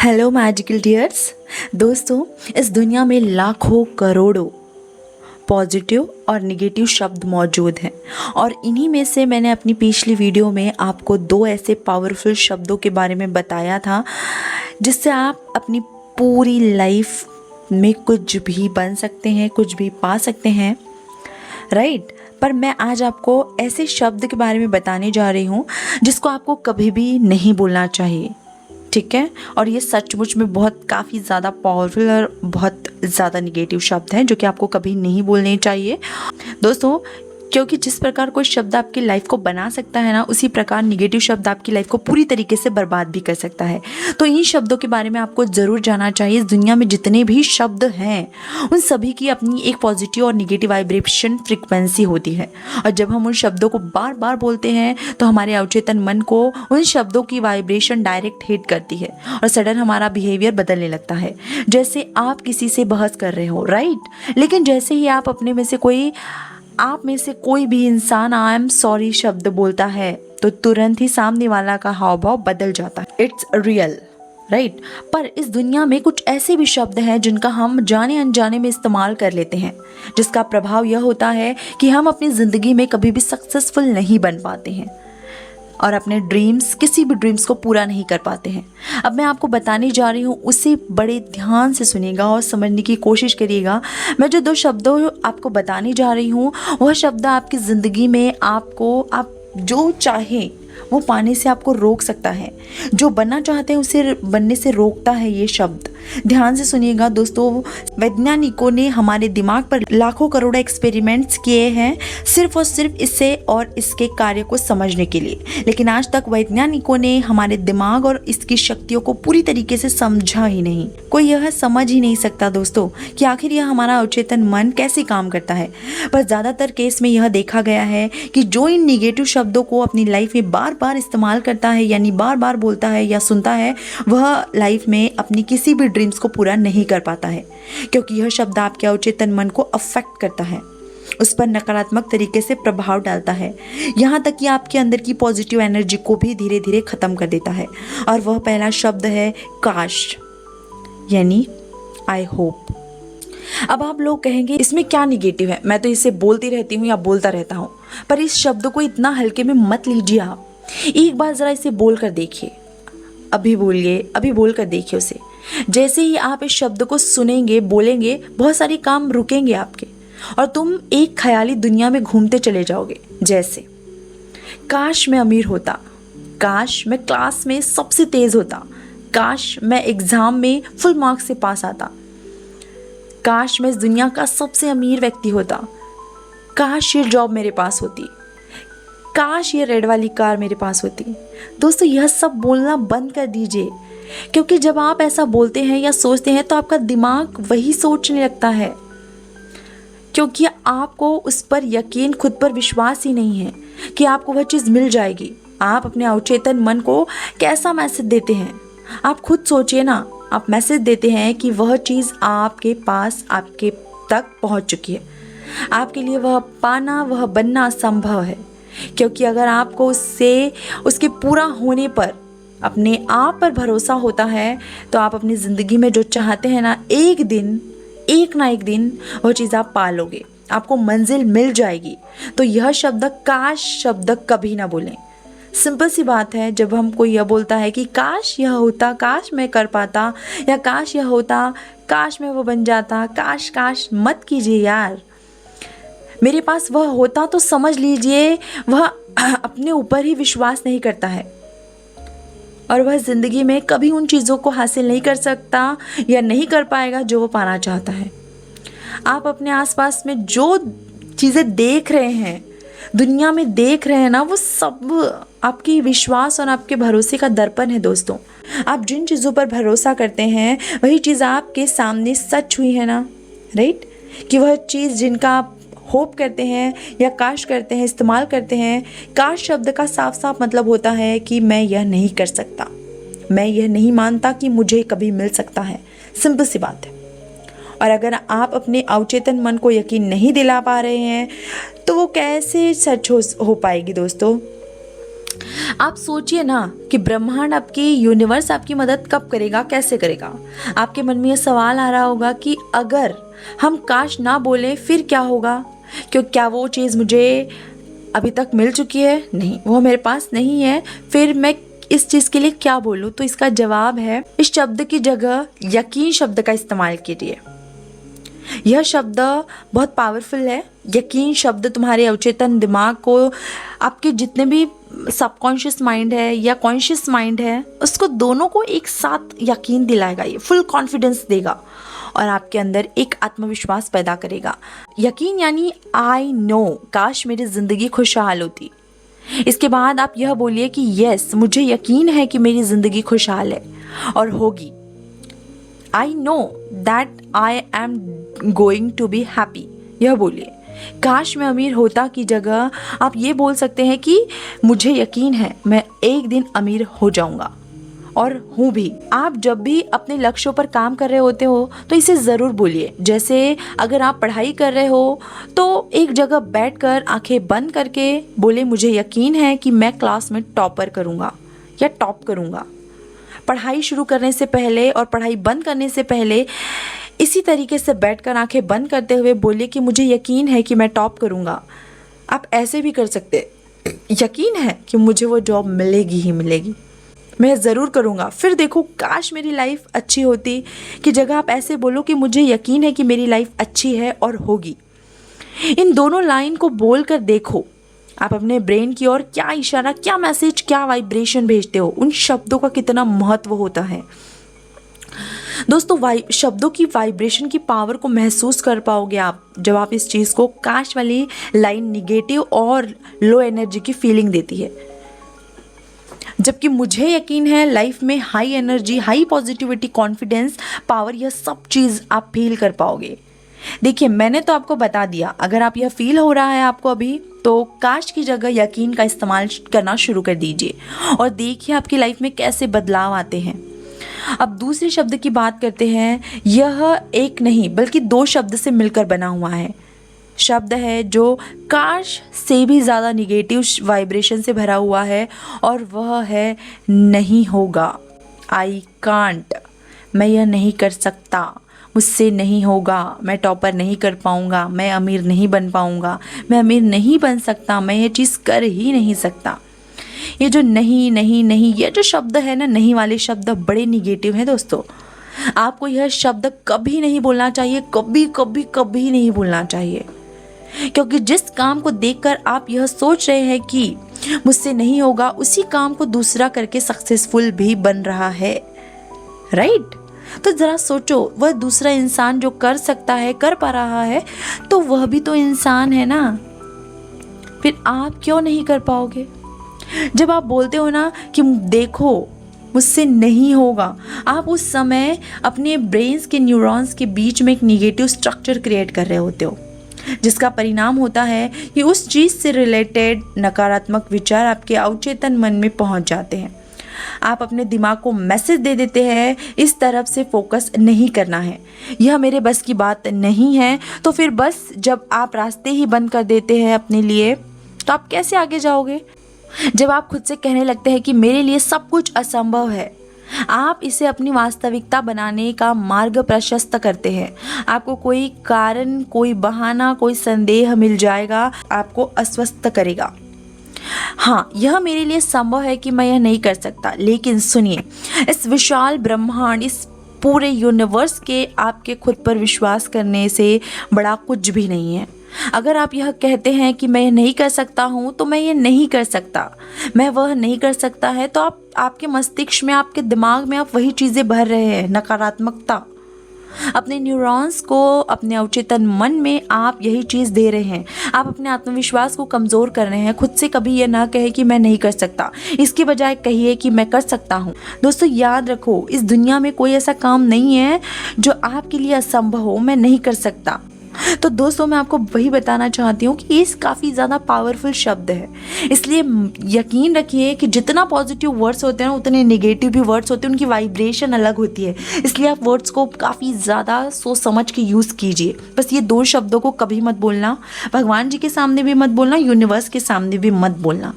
Hello magical dears. दोस्तों, इस दुनिया में लाखों करोड़ों पॉजिटिव और निगेटिव शब्द मौजूद हैं और इन्हीं में से मैंने अपनी पिछली वीडियो में आपको दो ऐसे पावरफुल शब्दों के बारे में बताया था जिससे आप अपनी पूरी लाइफ में कुछ भी बन सकते हैं, कुछ भी पा सकते हैं, राइट। पर मैं आज आपको ऐसे शब्द के बारे में बताने जा रही हूँ जिसको आपको कभी भी नहीं बोलना चाहिए, ठीक है। और ये सचमुच में काफ़ी ज़्यादा पावरफुल और बहुत ज़्यादा निगेटिव शब्द हैं जो कि आपको कभी नहीं बोलने चाहिए दोस्तों, क्योंकि जिस प्रकार कोई शब्द आपकी लाइफ को बना सकता है ना, उसी प्रकार निगेटिव शब्द आपकी लाइफ को पूरी तरीके से बर्बाद भी कर सकता है। तो इन शब्दों के बारे में आपको ज़रूर जानना चाहिए। इस दुनिया में जितने भी शब्द हैं उन सभी की अपनी एक पॉजिटिव और निगेटिव वाइब्रेशन फ्रिक्वेंसी होती है और जब हम उन शब्दों को बार बार बोलते हैं तो हमारे अवचेतन मन को उन शब्दों की वाइब्रेशन डायरेक्ट हिट करती है और सडन हमारा बिहेवियर बदलने लगता है। जैसे आप किसी से बहस कर रहे हो, राइट, लेकिन जैसे ही आप में से कोई भी इंसान आई एम सॉरी शब्द बोलता है तो तुरंत ही सामने वाला का हाव भाव बदल जाता है। It's real, right. पर इस दुनिया में कुछ ऐसे भी शब्द हैं जिनका हम जाने अनजाने में इस्तेमाल कर लेते हैं, जिसका प्रभाव यह होता है कि हम अपनी ज़िंदगी में कभी भी सक्सेसफुल नहीं बन पाते हैं और अपने किसी भी ड्रीम्स को पूरा नहीं कर पाते हैं। अब मैं आपको बताने जा रही हूँ, उसे बड़े ध्यान से सुनिएगा और समझने की कोशिश करिएगा। मैं जो दो शब्दों आपको बताने जा रही हूँ वह शब्द आपकी ज़िंदगी में आप जो चाहे वो पाने से आपको रोक सकता है, जो बनना चाहते हैं उसे बनने से रोकता है ये शब्द। ध्यान से सुनिएगा दोस्तों। वैज्ञानिकों ने हमारे दिमाग पर लाखों करोड़ों एक्सपेरिमेंट्स किए हैं सिर्फ और सिर्फ इसे और इसके कार्य को समझने के लिए, लेकिन आज तक वैज्ञानिकों ने हमारे दिमाग और इसकी शक्तियों को पूरी तरीके से समझा ही नहीं। कोई यह समझ ही नहीं सकता दोस्तों कि आखिर यह हमारा अवचेतन मन कैसे काम करता है। पर ज़्यादातर केस में यह देखा गया है कि जो इन निगेटिव शब्दों को अपनी लाइफ में बार बार इस्तेमाल करता है, यानी बार बार बोलता है या सुनता है, वह लाइफ में अपनी किसी भी ड्रीम्स को पूरा नहीं कर पाता है, क्योंकि यह शब्द आपके अवचेतन मन को अफेक्ट करता है, उस पर नकारात्मक तरीके से प्रभाव डालता है, यहाँ तक कि आपके अंदर की पॉजिटिव एनर्जी को भी धीरे धीरे ख़त्म कर देता है। और वह पहला शब्द है काश, यानी आई होप। अब आप लोग कहेंगे इसमें क्या निगेटिव है, मैं तो इसे बोलती रहती हूँ या बोलता रहता हूँ। पर इस शब्द को इतना हल्के में मत लीजिए। आप एक बार ज़रा इसे बोल कर देखिए, अभी बोल कर देखिए उसे। जैसे ही आप इस शब्द को सुनेंगे, बोलेंगे, बहुत सारे काम रुकेंगे आपके और तुम एक ख्याली दुनिया में घूमते चले जाओगे। जैसे काश मैं अमीर होता, काश मैं क्लास में सबसे तेज़ होता, काश मैं एग्ज़ाम में फुल मार्क्स से पास आता, काश मैं इस दुनिया का सबसे अमीर व्यक्ति होता, काश ये जॉब मेरे पास होती, काश ये रेड वाली कार मेरे पास होती। दोस्तों, यह सब बोलना बंद कर दीजिए, क्योंकि जब आप ऐसा बोलते हैं या सोचते हैं तो आपका दिमाग वही सोचने लगता है, क्योंकि आपको उस पर यकीन, खुद पर विश्वास ही नहीं है कि आपको वह चीज़ मिल जाएगी। आप अपने अवचेतन मन को कैसा मैसेज देते हैं, आप खुद सोचिए ना। आप मैसेज देते हैं कि वह चीज़ आपके पास, आपके तक पहुंच चुकी है, आपके लिए वह पाना, वह बनना असंभव है, क्योंकि अगर आपको उसके पूरा होने पर अपने आप पर भरोसा होता है तो आप अपनी ज़िंदगी में जो चाहते हैं ना, एक ना एक दिन वह चीज़ आप पा लोगे, आपको मंजिल मिल जाएगी। तो यह शब्द, काश शब्द, कभी ना बोलें। सिंपल सी बात है, जब हम कोई यह बोलता है कि काश यह होता, काश मैं कर पाता, या काश यह होता, काश मैं वो बन जाता, काश मत कीजिए यार। मेरे पास वह होता तो समझ लीजिए वह अपने ऊपर ही विश्वास नहीं करता है और वह ज़िंदगी में कभी उन चीज़ों को हासिल नहीं कर सकता या नहीं कर पाएगा जो वो पाना चाहता है। आप अपने आसपास में जो चीज़ें देख रहे हैं, दुनिया में देख रहे हैं ना, वो सब आपकी विश्वास और आपके भरोसे का दर्पण है दोस्तों। आप जिन चीज़ों पर भरोसा करते हैं वही चीज़ आपके सामने सच हुई है ना, राइट। कि वह चीज़ जिनका आप होप करते हैं या काश करते हैं, इस्तेमाल करते हैं, काश शब्द का साफ साफ मतलब होता है कि मैं यह नहीं कर सकता, मैं यह नहीं मानता कि मुझे कभी मिल सकता है। सिंपल सी बात है। और अगर आप अपने अवचेतन मन को यकीन नहीं दिला पा रहे हैं तो वो कैसे सच हो पाएगी दोस्तों। आप सोचिए ना कि ब्रह्मांड आपकी, यूनिवर्स आपकी मदद कब करेगा, कैसे करेगा। आपके मन में ये सवाल आ रहा होगा कि अगर हम काश ना बोले फिर क्या होगा, क्यों क्या वो चीज़ मुझे अभी तक मिल चुकी है? नहीं, वो मेरे पास नहीं है, फिर मैं इस चीज़ के लिए क्या बोलूँ? तो इसका जवाब है, इस शब्द की जगह यकीन शब्द का इस्तेमाल कीजिए। यह शब्द बहुत पावरफुल है। यकीन शब्द तुम्हारे अवचेतन दिमाग को, आपके जितने भी सबकॉन्शियस माइंड है या कॉन्शियस माइंड है, उसको दोनों को एक साथ यकीन दिलाएगा, ये फुल कॉन्फिडेंस देगा और आपके अंदर एक आत्मविश्वास पैदा करेगा। यकीन यानी आई नो, काश मेरी ज़िंदगी खुशहाल होती। इसके बाद आप यह बोलिए कि यस, मुझे यकीन है कि मेरी ज़िंदगी खुशहाल है और होगी। I know that I am going to be happy, यह बोलिए। काश मैं अमीर होता की जगह आप ये बोल सकते हैं कि मुझे यकीन है मैं एक दिन अमीर हो जाऊंगा और हूँ भी। आप जब भी अपने लक्ष्यों पर काम कर रहे होते हो तो इसे ज़रूर बोलिए। जैसे अगर आप पढ़ाई कर रहे हो तो एक जगह बैठकर आंखें बंद करके बोले, मुझे यकीन है कि मैं क्लास में टॉपर करूँगा या टॉप करूँगा। पढ़ाई शुरू करने से पहले और पढ़ाई बंद करने से पहले इसी तरीके से बैठकर आंखें बंद करते हुए बोलिए कि मुझे यकीन है कि मैं टॉप करूँगा। आप ऐसे भी कर सकते, यकीन है कि मुझे वो जॉब मिलेगी ही मिलेगी, मैं ज़रूर करूँगा। फिर देखो, काश मेरी लाइफ अच्छी होती की जगह आप ऐसे बोलो कि मुझे यकीन है कि मेरी लाइफ अच्छी है और होगी। इन दोनों लाइन को बोल कर देखो आप अपने ब्रेन की ओर क्या इशारा, क्या मैसेज, क्या वाइब्रेशन भेजते हो। उन शब्दों का कितना महत्व होता है दोस्तों। शब्दों की वाइब्रेशन की पावर को महसूस कर पाओगे आप जब आप इस चीज़ को, काश वाली लाइन निगेटिव और लो एनर्जी की फीलिंग देती है, जबकि मुझे यकीन है लाइफ में high energy, high positivity, confidence, power, यह सब चीज़ आप फील कर पाओगे। देखिए, मैंने तो आपको बता दिया, अगर आप यह फील हो रहा है आपको अभी, तो काश की जगह यकीन का इस्तेमाल करना शुरू कर दीजिए और देखिए आपकी लाइफ में कैसे बदलाव आते हैं। अब दूसरे शब्द की बात करते हैं। यह एक नहीं बल्कि दो शब्द से मिलकर बना हुआ है। शब्द है जो काश से भी ज़्यादा निगेटिव वाइब्रेशन से भरा हुआ है और वह है नहीं होगा। आई कांट, मैं यह नहीं कर सकता, मुझसे नहीं होगा, मैं टॉपर नहीं कर पाऊँगा, मैं अमीर नहीं बन पाऊँगा, मैं अमीर नहीं बन सकता, मैं ये चीज़ कर ही नहीं सकता। ये जो नहीं नहीं नहीं, ये जो शब्द है ना, नहीं वाले शब्द बड़े निगेटिव हैं दोस्तों। आपको यह शब्द कभी नहीं बोलना चाहिए, कभी कभी कभी नहीं बोलना चाहिए, क्योंकि जिस काम को देखकर आप यह सोच रहे हैं कि मुझसे नहीं होगा, उसी काम को दूसरा करके सक्सेसफुल भी बन रहा है, राइट? तो ज़रा सोचो, वह दूसरा इंसान जो कर सकता है, कर पा रहा है, तो वह भी तो इंसान है ना, फिर आप क्यों नहीं कर पाओगे? जब आप बोलते हो ना कि देखो मुझसे नहीं होगा, आप उस समय अपने ब्रेन्स के न्यूरॉन्स के बीच में एक निगेटिव स्ट्रक्चर क्रिएट कर रहे होते हो, जिसका परिणाम होता है कि उस चीज़ से रिलेटेड नकारात्मक विचार आपके अवचेतन मन में पहुंच जाते हैं। आप अपने दिमाग को मैसेज दे देते हैं, इस तरफ से फोकस नहीं करना है, यह मेरे बस की बात नहीं है। तो फिर बस जब आप रास्ते ही बंद कर देते हैं अपने लिए, तो आप कैसे आगे जाओगे? जब आप खुद से कहने लगते हैं कि मेरे लिए सब कुछ असंभव है, आप इसे अपनी वास्तविकता बनाने का मार्ग प्रशस्त करते हैं। आपको कोई कारण, कोई बहाना, कोई संदेह मिल जाएगा, आपको अस्वस्थ करेगा। हाँ, यह मेरे लिए संभव है कि मैं यह नहीं कर सकता, लेकिन सुनिए, इस विशाल ब्रह्मांड, इस पूरे यूनिवर्स के आपके खुद पर विश्वास करने से बड़ा कुछ भी नहीं है। अगर आप यह कहते हैं कि मैं यह नहीं कर सकता हूँ, तो मैं ये नहीं कर सकता, मैं वह नहीं कर सकता है, तो आपके मस्तिष्क में, आपके दिमाग में आप वही चीज़ें भर रहे हैं, नकारात्मकता। अपने न्यूरॉन्स को, अपने अवचेतन मन में आप यही चीज़ दे रहे हैं। आप अपने आत्मविश्वास को कमज़ोर कर रहे हैं। खुद से कभी ये ना कहे कि मैं नहीं कर सकता, इसके बजाय कहिए कि मैं कर सकता हूँ। दोस्तों, याद रखो, इस दुनिया में कोई ऐसा काम नहीं है जो आपके लिए असंभव हो, मैं नहीं कर सकता। तो दोस्तों, मैं आपको वही बताना चाहती हूँ कि ये काफ़ी ज़्यादा पावरफुल शब्द है, इसलिए यकीन रखिए कि जितना पॉजिटिव वर्ड्स होते हैं उतने नेगेटिव भी वर्ड्स होते हैं, उनकी वाइब्रेशन अलग होती है। इसलिए आप वर्ड्स को काफ़ी ज़्यादा सोच समझ के यूज़ कीजिए। बस ये दो शब्दों को कभी मत बोलना, भगवान जी के सामने भी मत बोलना, यूनिवर्स के सामने भी मत बोलना।